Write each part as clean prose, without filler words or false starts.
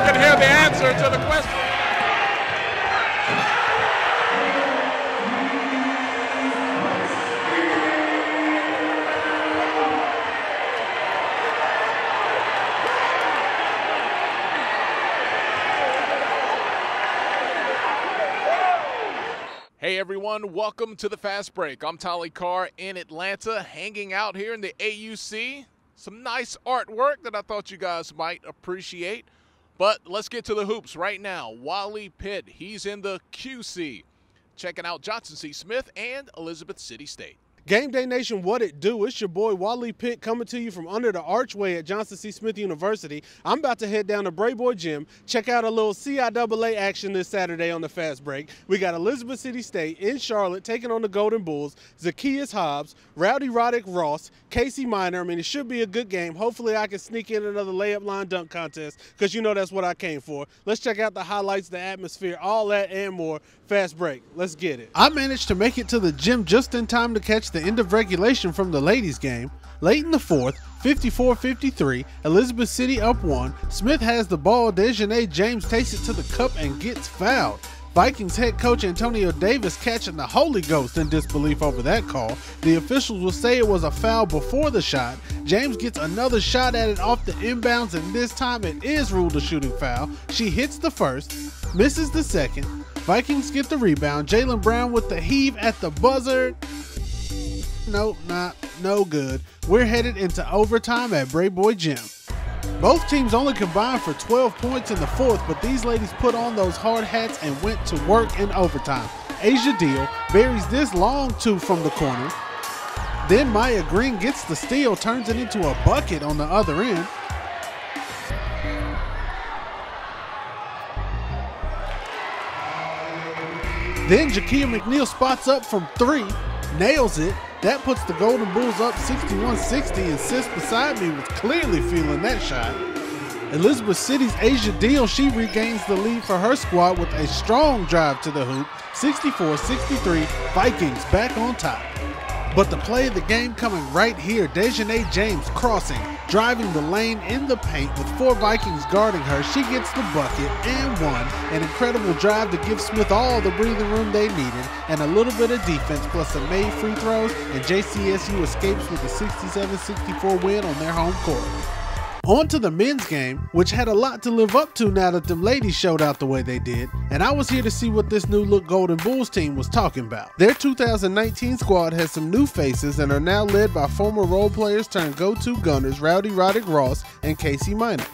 can hear the answer to the question. Hey everyone, welcome to the Fast Break. I'm Tolly Carr in Atlanta, hanging out here in the AUC. Some nice artwork that I thought you guys might appreciate. But let's get to the hoops right now. Wally Pitt, he's in the QC, checking out Johnson C. Smith and Elizabeth City State. Game Day Nation, what it do? It's your boy Wally Pitt coming to you from under the archway at Johnson C. Smith University. I'm about to head down to Brayboy Gym, check out a little CIAA action this Saturday on the Fast Break. We got Elizabeth City State in Charlotte taking on the Golden Bulls, Zacchaeus Hobbs, Rowdy Roddick Ross, Casey Minor. I mean, it should be a good game. Hopefully I can sneak in another layup line dunk contest because you know that's what I came for. Let's check out the highlights, the atmosphere, all that and more. Fast Break. Let's get it. I managed to make it to the gym just in time to catch the end of regulation from the ladies game. Late in the fourth, 54-53, Elizabeth City up 1. Smith has the ball. Dejanay James takes it to the cup and gets fouled. Vikings head coach Antonio Davis catching the Holy Ghost in disbelief over that call. The officials will say it was a foul before the shot. James gets another shot at it off the inbounds, and this time it is ruled a shooting foul. She hits the first, misses the second. Vikings get the rebound. Jaylen Brown with the heave at the buzzer. Nope, no good. We're headed into overtime at Brayboy Gym. Both teams only combined for 12 points in the fourth, but these ladies put on those hard hats and went to work in overtime. Asia Deal buries this long two from the corner. Then Maya Green gets the steal, turns it into a bucket on the other end. Then Jakia McNeil spots up from 3, nails it. That puts the Golden Bulls up 61-60, and sis beside me was clearly feeling that shot. Elizabeth City's Asia Deal, she regains the lead for her squad with a strong drive to the hoop. 64-63, Vikings back on top. But the play of the game coming right here. Dejanay James crossing, driving the lane in the paint with 4 Vikings guarding her. She gets the bucket and 1. An incredible drive to give Smith all the breathing room they needed, and a little bit of defense plus some made free throws, and JCSU escapes with a 67-64 win on their home court. On to the men's game, which had a lot to live up to now that them ladies showed out the way they did, and I was here to see what this new look Golden Bulls team was talking about. Their 2019 squad has some new faces and are now led by former role players turned go-to gunners Rowdy Roddick Ross and Casey Minor.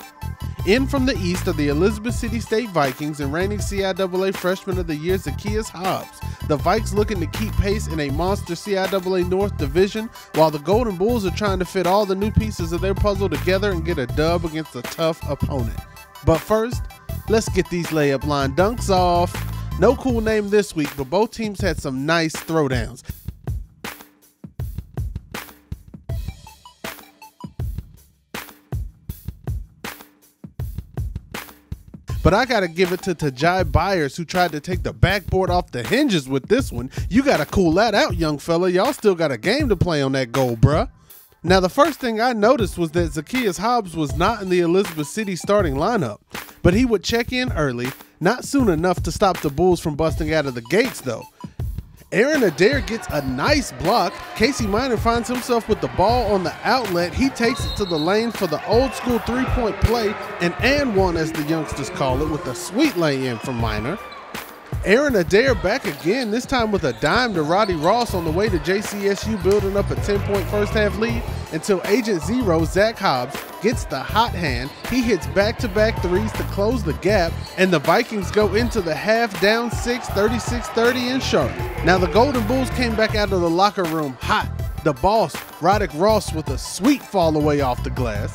In from the east are the Elizabeth City State Vikings and reigning CIAA Freshman of the Year Zacchaeus Hobbs. The Vikes looking to keep pace in a monster CIAA North division, while the Golden Bulls are trying to fit all the new pieces of their puzzle together and get a dub against a tough opponent. But first, let's get these layup line dunks off. No cool name this week, but both teams had some nice throwdowns. But I gotta give it to Tajai Byers, who tried to take the backboard off the hinges with this one. You gotta cool that out, young fella. Y'all still got a game to play on that goal, bruh. Now, the first thing I noticed was that Zacchaeus Hobbs was not in the Elizabeth City starting lineup, but he would check in early, not soon enough to stop the Bulls from busting out of the gates, though. Aaron Adair gets a nice block. Casey Minor finds himself with the ball on the outlet. He takes it to the lane for the old school three-point play, and one, as the youngsters call it, with a sweet lay-in from Minor. Aaron Adair back again, this time with a dime to Roddy Ross on the way to JCSU, building up a 10-point first-half lead until Agent Zero, Zach Hobbs, gets the hot hand. He hits back-to-back threes to close the gap, and the Vikings go into the half down 6, 36-30 in Charlotte. Now the Golden Bulls came back out of the locker room hot. The boss, Roddick Ross, with a sweet fall away off the glass.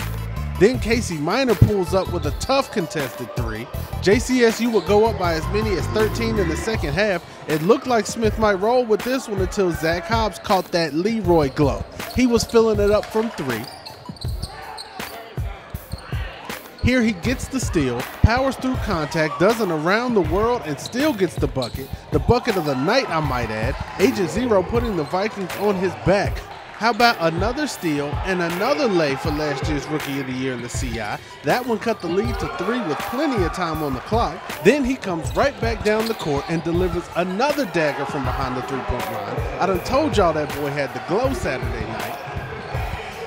Then Casey Minor pulls up with a tough contested 3. JCSU would go up by as many as 13 in the second half. It looked like Smith might roll with this one until Zach Hobbs caught that Leroy glow. He was filling it up from 3. Here he gets the steal, powers through contact, does an around the world, and still gets the bucket. The bucket of the night, I might add. Agent Zero putting the Vikings on his back. How about another steal and another lay for last year's Rookie of the Year in the CI? That one cut the lead to 3 with plenty of time on the clock. Then he comes right back down the court and delivers another dagger from behind the three-point line. I done told y'all that boy had the glow Saturday night.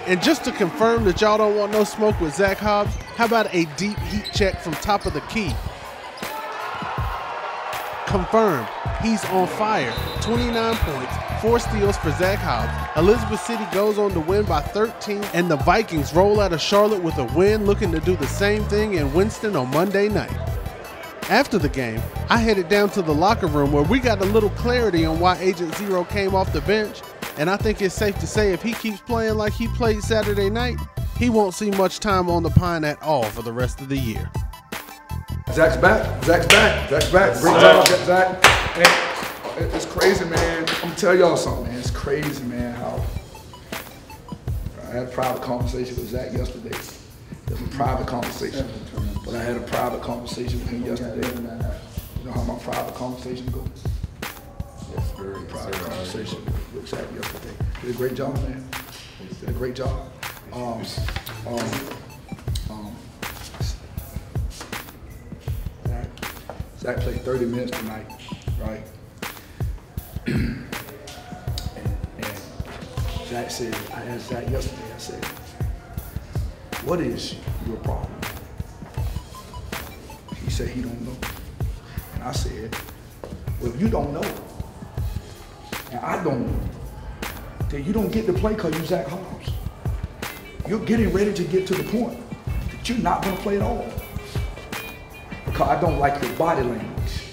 And just to confirm that y'all don't want no smoke with Zach Hobbs, how about a deep heat check from top of the key? Confirmed, he's on fire. 29 points, 4 steals for Zach Hobbs. Elizabeth City goes on to win by 13, and the Vikings roll out of Charlotte with a win, looking to do the same thing in Winston on Monday night. After the game, I headed down to the locker room where we got a little clarity on why Agent Zero came off the bench, and I think it's safe to say if he keeps playing like he played Saturday night, he won't see much time on the pine at all for the rest of the year. Zach's back. Zach's back. Zach's back. Great job, Zach. And it's crazy, man. I'm gonna tell y'all something, man. It's crazy, man, how I had a private conversation with Zach yesterday. It was a private conversation. But I had a private conversation with him yesterday. You know how my private conversation goes? Yes, very private conversation with Zach yesterday. Did a great job, man. Did a great job. Zach played 30 minutes tonight, right? and Zach said, I asked Zach yesterday, I said, what is your problem? He said he don't know. And I said, well, if you don't know, and I don't know, then you don't get to play because you're Zach Hobbs. You're getting ready to get to the point that you're not gonna play at all. Because I don't like your body language.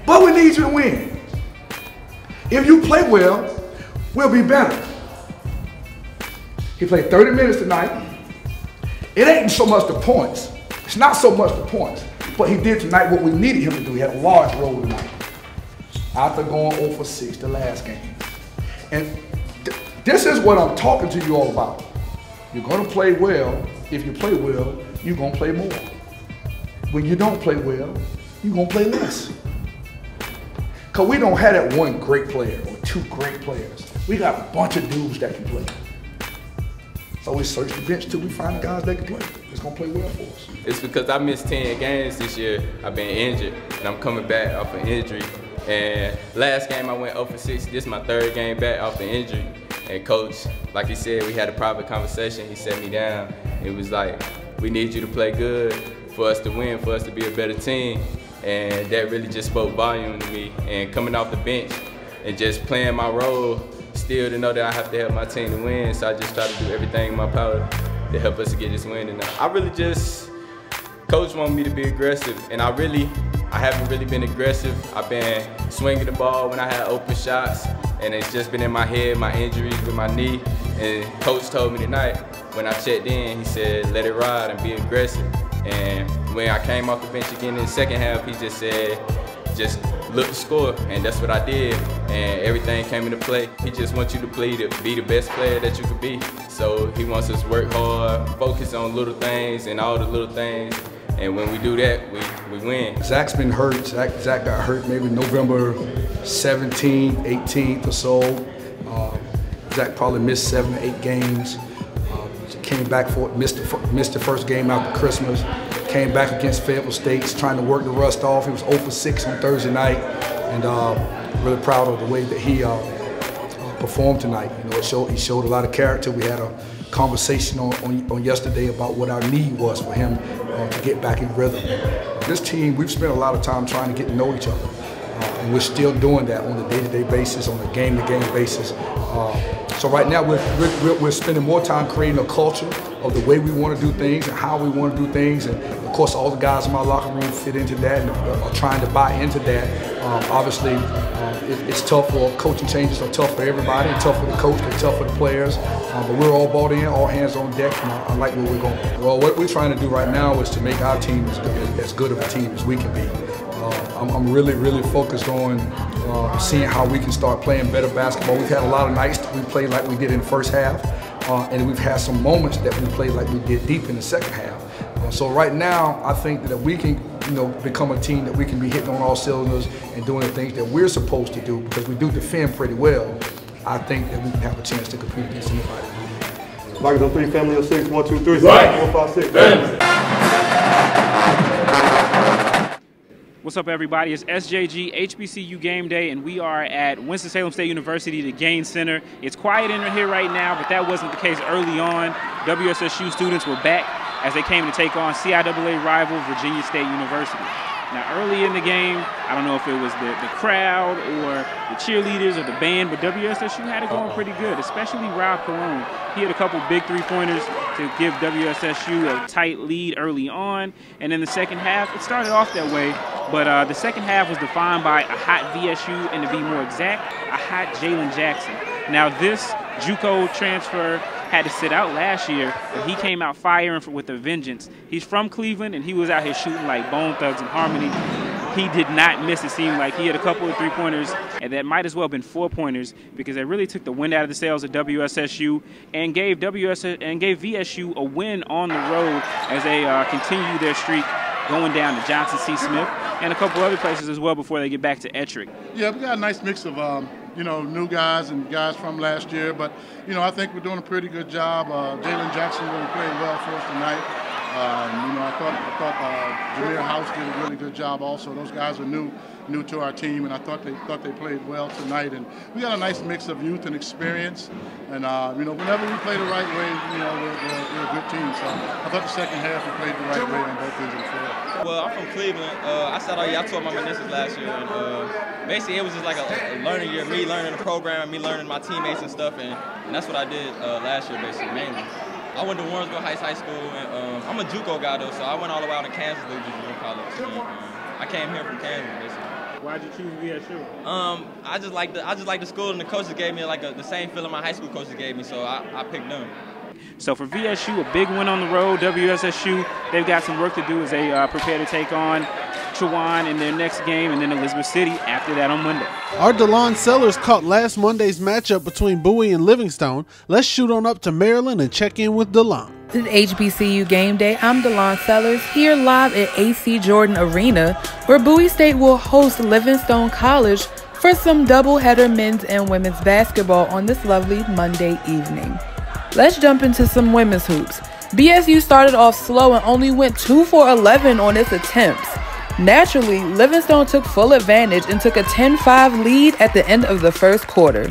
But we need you to win. If you play well, we'll be better. He played 30 minutes tonight. It ain't so much the points. It's not so much the points. But he did tonight what we needed him to do. He had a large role tonight. After going 0 for 6 the last game. And this is what I'm talking to you all about. You're gonna play well. If you play well, you're gonna play more. When you don't play well, you're gonna play less. Cause we don't have that one great player or 2 great players. We got a bunch of dudes that can play. So we search the bench till we find the guys that can play. It's gonna play well for us. It's because I missed 10 games this year. I've been injured, and I'm coming back off an injury. And last game I went 0 for 6. This is my 3rd game back off the injury. And coach, like he said, we had a private conversation. He set me down. It was like, we need you to play good for us to win, for us to be a better team. And that really just spoke volume to me. And coming off the bench and just playing my role, still to know that I have to help my team to win. So I just try to do everything in my power to help us to get this win. And I really just, coach wanted me to be aggressive. And I haven't really been aggressive. I've been swinging the ball when I had open shots. And it's just been in my head, my injuries with my knee. And coach told me tonight, when I checked in, he said, let it ride and be aggressive. And when I came off the bench again in the second half, he just said, just look to score. And that's what I did. And everything came into play. He just wants you to play to be the best player that you could be. So he wants us to work hard, focus on little things and all the little things. And when we do that, we win. Zach's been hurt. Zach got hurt maybe November 17th, 18th or so. Zach probably missed 7 or 8 games. Came back for it, missed the first game after Christmas. Came back against Fayetteville State, trying to work the rust off. He was 0 for 6 on Thursday night, and really proud of the way that he performed tonight. You know, he showed a lot of character. We had a conversation on yesterday about what our need was for him to get back in rhythm. This team, we've spent a lot of time trying to get to know each other, and we're still doing that on a day-to-day basis, on a game-to-game basis. So right now we're spending more time creating a culture of the way we want to do things and how we want to do things, and of course all the guys in my locker room fit into that and are trying to buy into that. Obviously, it's tough for coaching changes are tough for everybody, and tough for the coach, they're tough for the players. But we're all bought in, all hands on deck, and I like where we're going. Well, what we're trying to do right now is to make our team as good of a team as we can be. I'm really focused on seeing how we can start playing better basketball. We've had a lot of nights that we played like we did in the first half, and we've had some moments that we played like we did deep in the second half. So right now, I think that we can, become a team that we can be hitting on all cylinders and doing the things that we're supposed to do, because we do defend pretty well. I think that we can have a chance to compete against anybody. Like on 3, family of 6, 1, 2, 3, Right. 4, 5, 6. What's up, everybody? It's SJG HBCU Game Day, and we are at Winston-Salem State University, the Gain Center. It's quiet in here right now, but that wasn't the case early on. WSSU students were back as they came to take on CIAA rival Virginia State University. Now, early in the game, I don't know if it was the crowd or the cheerleaders or the band, but WSSU had it going pretty good, especially Rob Colon. He had a couple big three-pointers to give WSSU a tight lead early on. And in the second half, it started off that way, but the second half was defined by a hot VSU, and to be more exact, a hot Jalen Jackson. Now, this JUCO transfer had to sit out last year, but he came out firing with a vengeance. He's from Cleveland, and he was out here shooting like Bone Thugs and Harmony. He did not miss. It seemed like he had a couple of three-pointers, and that might as well have been four-pointers, because they really took the wind out of the sails of WSSU and gave VSU a win on the road as they continue their streak going down to Johnson C. Smith and a couple other places as well before they get back to Ettrick. Yeah, we got a nice mix of new guys and guys from last year, but I think we're doing a pretty good job. Jalen Jackson really played well for us tonight. I thought Jameer House did a really good job also. Those guys are new to our team, and I thought they played well tonight. And we got a nice mix of youth and experience. And whenever we play the right way, we're a good team. So I thought the second half we played the right way on both ends of the floor. Well, I'm from Cleveland. I sat out here. I tore my meniscus last year, and basically it was just like a learning year. Me learning the program, me learning my teammates and stuff, and that's what I did last year, basically, mainly. I went to Warrensville Heights High School, and I'm a JUCO guy though, so I went all the way out to Kansas to do junior college. And, I came here from Kansas, basically. Why'd you choose VSU? I just like the school, and the coaches gave me the same feeling my high school coaches gave me, so I picked them. So for VSU, a big win on the road. WSSU, they've got some work to do as they prepare to take on Chowan in their next game, and then Elizabeth City after that on Monday. Our DeLon Sellers caught last Monday's matchup between Bowie and Livingstone. Let's shoot on up to Maryland and check in with DeLon. This is HBCU Game Day. I'm DeLon Sellers here live at AC Jordan Arena, where Bowie State will host Livingstone College for some doubleheader men's and women's basketball on this lovely Monday evening. Let's jump into some women's hoops. BSU started off slow and only went 2 for 11 on its attempts. Naturally, Livingstone took full advantage and took a 10-5 lead at the end of the first quarter.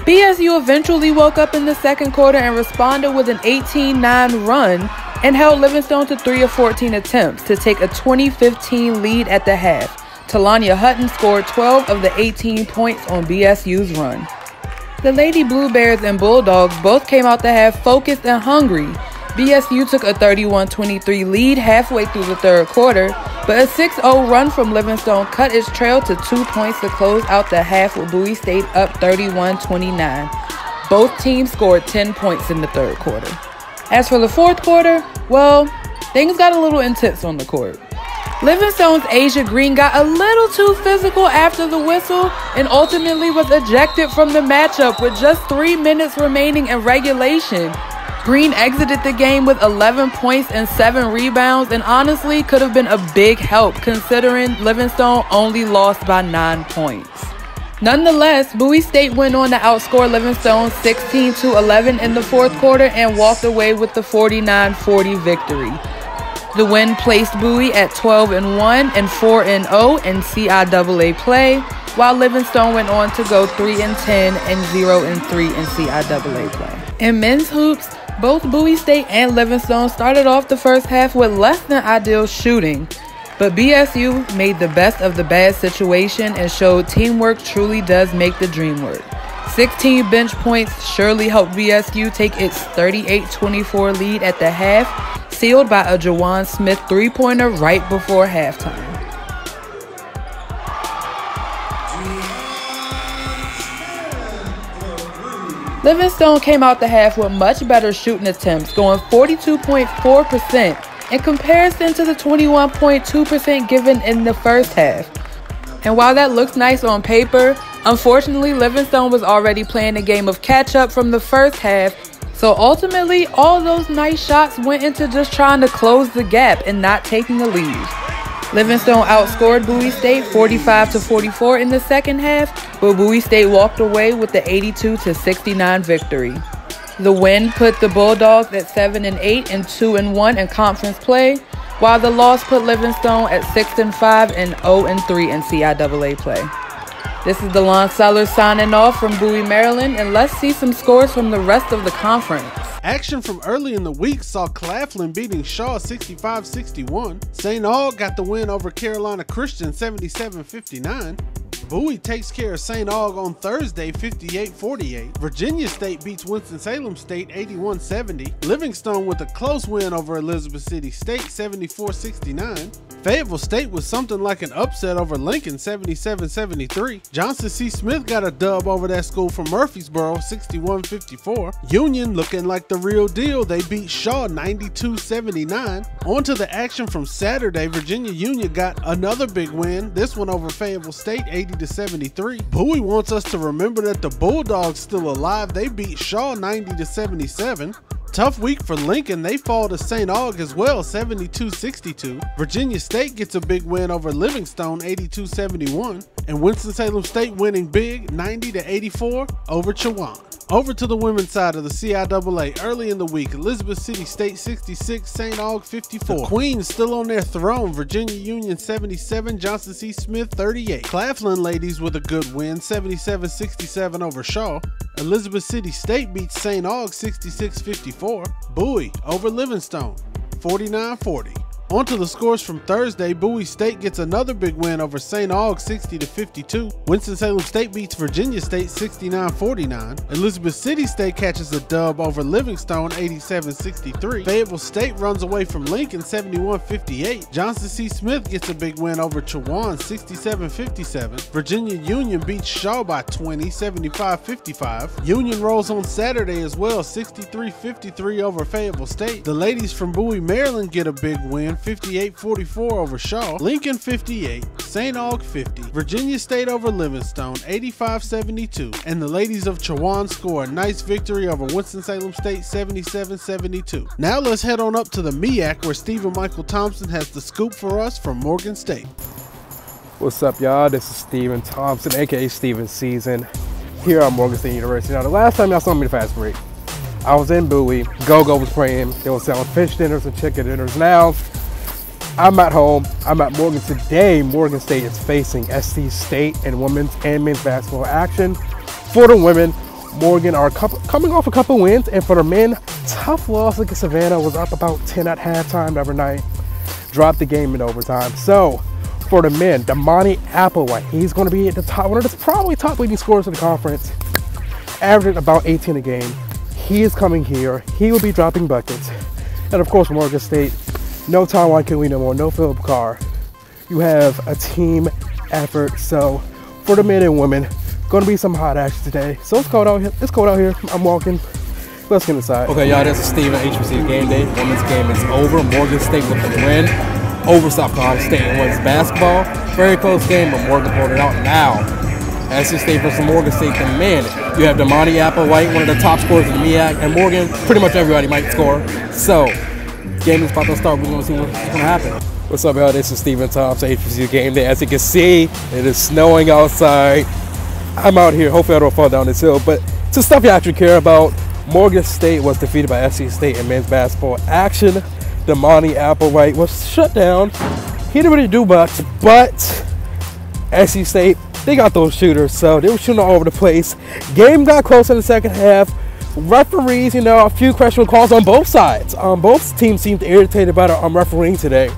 BSU eventually woke up in the second quarter and responded with an 18-9 run and held Livingstone to 3 of 14 attempts to take a 20-15 lead at the half. Talanya Hutton scored 12 of the 18 points on BSU's run. The Lady Blue Bears and Bulldogs both came out the half focused and hungry. BSU took a 31-23 lead halfway through the third quarter, but a 6-0 run from Livingstone cut its trail to 2 points to close out the half, with Bowie State up 31-29. Both teams scored 10 points in the third quarter. As for the fourth quarter, well, things got a little intense on the court. Livingstone's Asia Green got a little too physical after the whistle and ultimately was ejected from the matchup with just 3 minutes remaining in regulation. Green exited the game with 11 points and 7 rebounds, and honestly could have been a big help considering Livingstone only lost by 9 points. Nonetheless, Bowie State went on to outscore Livingstone 16-11 in the fourth quarter and walked away with the 49-40 victory. The win placed Bowie at 12-1 and 4-0 in CIAA play, while Livingstone went on to go 3-10 and 0-3 in CIAA play. In men's hoops, both Bowie State and Livingstone started off the first half with less than ideal shooting, but BSU made the best of the bad situation and showed teamwork truly does make the dream work. 16 bench points surely helped BSU take its 38-24 lead at the half, sealed by a Jawan Smith three-pointer right before halftime. Livingstone came out the half with much better shooting attempts, going 42.4% in comparison to the 21.2% given in the first half. And while that looks nice on paper, unfortunately Livingstone was already playing a game of catch-up from the first half, so ultimately all those nice shots went into just trying to close the gap and not taking a lead. Livingstone outscored Bowie State 45-44 in the second half, but Bowie State walked away with the 82-69 victory. The win put the Bulldogs at 7-8 and 2-1 in conference play, while the loss put Livingstone at 6-5 and 0-3 in CIAA play. This is DeLon Sellers signing off from Bowie, Maryland, and let's see some scores from the rest of the conference. Action from early in the week saw Claflin beating Shaw 65-61. St. Aug got the win over Carolina Christian 77-59. Bowie takes care of St. Aug on Thursday 58-48. Virginia State beats Winston-Salem State 81-70. Livingstone with a close win over Elizabeth City State 74-69. Fayetteville State was something like an upset over Lincoln 77-73. Johnson C. Smith got a dub over that school from Murfreesboro 61-54. Union looking like the real deal. They beat Shaw 92-79. On to the action from Saturday. Virginia Union got another big win, this one over Fayetteville State 80-73. Bowie wants us to remember that the Bulldogs still alive. They beat Shaw 90-77. Tough week for Lincoln. They fall to St. Aug as well, 72-62. Virginia State gets a big win over Livingstone, 82-71. And Winston-Salem State winning big, 90-84 over Chowan. Over to the women's side of the CIAA. Early in the week, Elizabeth City State 66, St. Aug 54. The Queens still on their throne. Virginia Union 77, Johnson C. Smith 38. Claflin ladies with a good win, 77-67 over Shaw. Elizabeth City State beats St. Aug 66-54. Bowie over Livingstone 49-40. On to the scores from Thursday. Bowie State gets another big win over St. Aug 60-52. Winston-Salem State beats Virginia State 69-49. Elizabeth City State catches a dub over Livingstone 87-63. Fayetteville State runs away from Lincoln 71-58. Johnson C. Smith gets a big win over Chowan 67-57. Virginia Union beats Shaw by 20, 75-55. Union rolls on Saturday as well, 63-53 over Fayetteville State. The ladies from Bowie, Maryland get a big win, 58-44 over Shaw. Lincoln 58, St. Aug 50, Virginia State over Livingstone 85-72, and the ladies of Chowan score a nice victory over Winston-Salem State 77-72. Now let's head on up to the MEAC where Stephen Michael Thompson has the scoop for us from Morgan State. What's up, y'all? This is Stephen Thompson, aka Steven Season, here at Morgan State University. Now, the last time y'all saw me the fast break, I was in Bowie. Go-Go was playing. They were selling fish dinners and chicken dinners. Now, I'm at home. I'm at Morgan today. Morgan State is facing SC State in women's and men's basketball action. For the women, Morgan are coming off a couple wins, and for the men, tough loss against Savannah. Was up about 10 at halftime the other night. Dropped the game in overtime. So, for the men, Damani Applewhite, he's going to be at the top, one of the probably top leading scorers in the conference, averaging about 18 a game. He is coming here. He will be dropping buckets. And of course, Morgan State, no Taiwan Kiwi no more, no Philip Carr. You have a team effort. So for the men and women, going to be some hot action today. So it's cold out here. It's cold out here. I'm walking. Let's get inside. Okay, y'all, this is Steven, HBCU Gameday. Women's game is over. Morgan State with the win over South Carolina State in women's basketball. Very close game, but Morgan pulled it out now. SC State versus Morgan State, the men. You have Damani Applewhite, one of the top scorers in the MEAC, and Morgan, pretty much everybody might score. So, game is about to start. We're going to see what's going to happen. What's up, y'all? This is Stephen Thompson, HBCU Gameday. As you can see, it is snowing outside. I'm out here. Hopefully I don't fall down this hill. But to stuff you actually care about, Morgan State was defeated by SC State in men's basketball action. Damani Applewhite was shut down. He didn't really do much, but SC State, they got those shooters, so they were shooting all over the place. Game got close in the second half. Referees, a few questionable calls on both sides. Both teams seemed irritated by the refereeing today.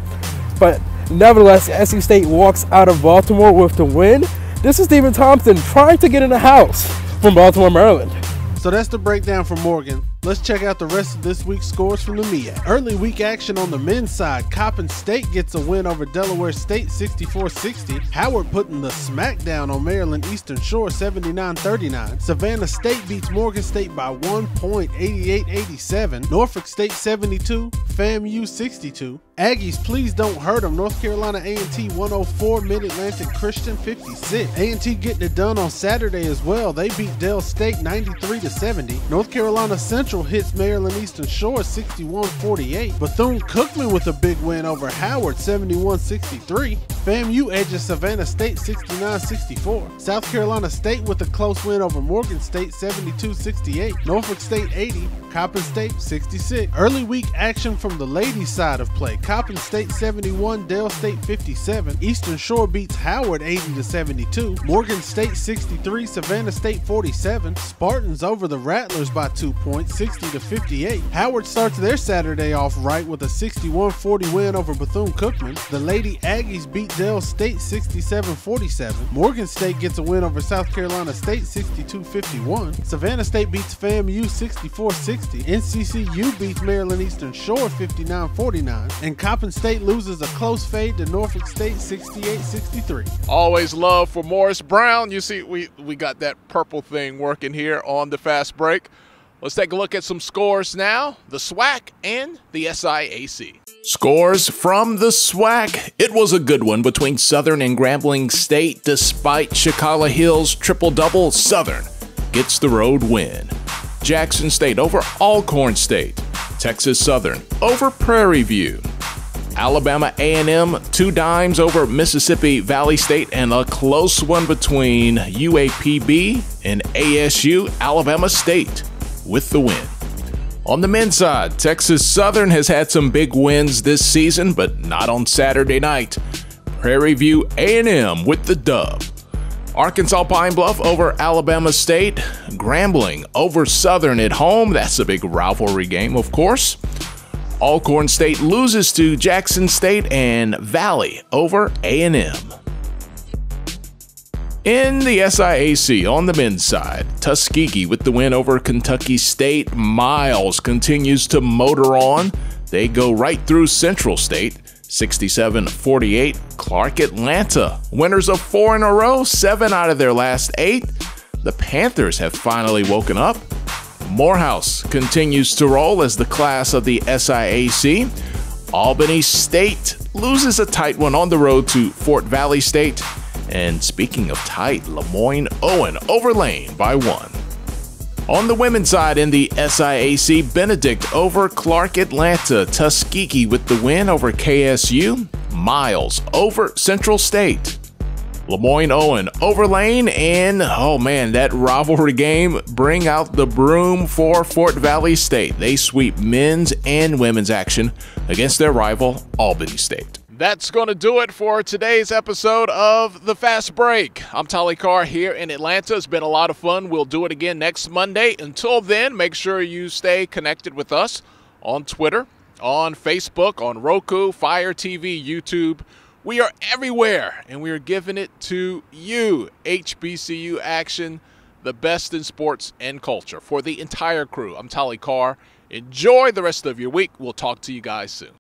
But nevertheless, SC State walks out of Baltimore with the win. This is Stephen Thompson trying to get in the house from Baltimore, Maryland. So that's the breakdown for Morgan. Let's check out the rest of this week's scores from the MEAC. Early week action on the men's side. Coppin State gets a win over Delaware State 64-60. Howard putting the smackdown on Maryland Eastern Shore 79-39. Savannah State beats Morgan State by 1 point, 88-87. Norfolk State 72, FAMU 62. Aggies, please don't hurt them. North Carolina A&T 104, Mid-Atlantic Christian 56. A&T getting it done on Saturday as well. They beat Dell State 93-70. North Carolina Central hits Maryland Eastern Shore 61-48. Bethune-Cookman with a big win over Howard 71-63. FAMU edges Savannah State 69-64. South Carolina State with a close win over Morgan State 72-68. Norfolk State 80, Coppin State 66. Early week action from the ladies' side of play. Coppin State 71, Dell State 57. Eastern Shore beats Howard 80-72. Morgan State 63, Savannah State 47. Spartans over the Rattlers by 2 points, 60-58. Howard starts their Saturday off right with a 61-40 win over Bethune-Cookman. The Lady Aggies beat Dell State 67-47. Morgan State gets a win over South Carolina State 62-51. Savannah State beats FAMU 64-60. NCCU beats Maryland Eastern Shore 59-49. And Coppin State loses a close fade to Norfolk State 68-63. Always love for Morris Brown. You see, we got that purple thing working here on the fast break. Let's take a look at some scores now. The SWAC and the SIAC. Scores from the SWAC. It was a good one between Southern and Grambling State. Despite Chicago Hill's triple-double, Southern gets the road win. Jackson State over Alcorn State. Texas Southern over Prairie View. Alabama A&M 2 dimes over Mississippi Valley State, and a close one between UAPB and ASU. Alabama State with the win. On the men's side, Texas Southern has had some big wins this season, but not on Saturday night. Prairie View A&M with the dub. Arkansas Pine Bluff over Alabama State. Grambling over Southern at home. That's a big rivalry game, of course. Alcorn State loses to Jackson State, and Valley over A&M. In the SIAC, on the men's side, Tuskegee with the win over Kentucky State. Miles continues to motor on. They go right through Central State, 67-48. Clark Atlanta, winners of 4 in a row, 7 out of their last 8. The Panthers have finally woken up. Morehouse continues to roll as the class of the SIAC. Albany State loses a tight one on the road to Fort Valley State. And speaking of tight, Lemoyne-Owen over Lane by 1. On the women's side in the SIAC, Benedict over Clark Atlanta. Tuskegee with the win over KSU. Miles over Central State. Lemoyne-Owen over Lane, and oh man, that rivalry game bring out the broom for Fort Valley State. They sweep men's and women's action against their rival Albany State. That's going to do it for today's episode of The Fast Break. I'm Tolly Carr here in Atlanta. It's been a lot of fun. We'll do it again next Monday. Until then, make sure you stay connected with us on Twitter, on Facebook, on Roku, Fire TV, YouTube. We are everywhere, and we are giving it to you. HBCU action, the best in sports and culture. For the entire crew, I'm Tolly Carr. Enjoy the rest of your week. We'll talk to you guys soon.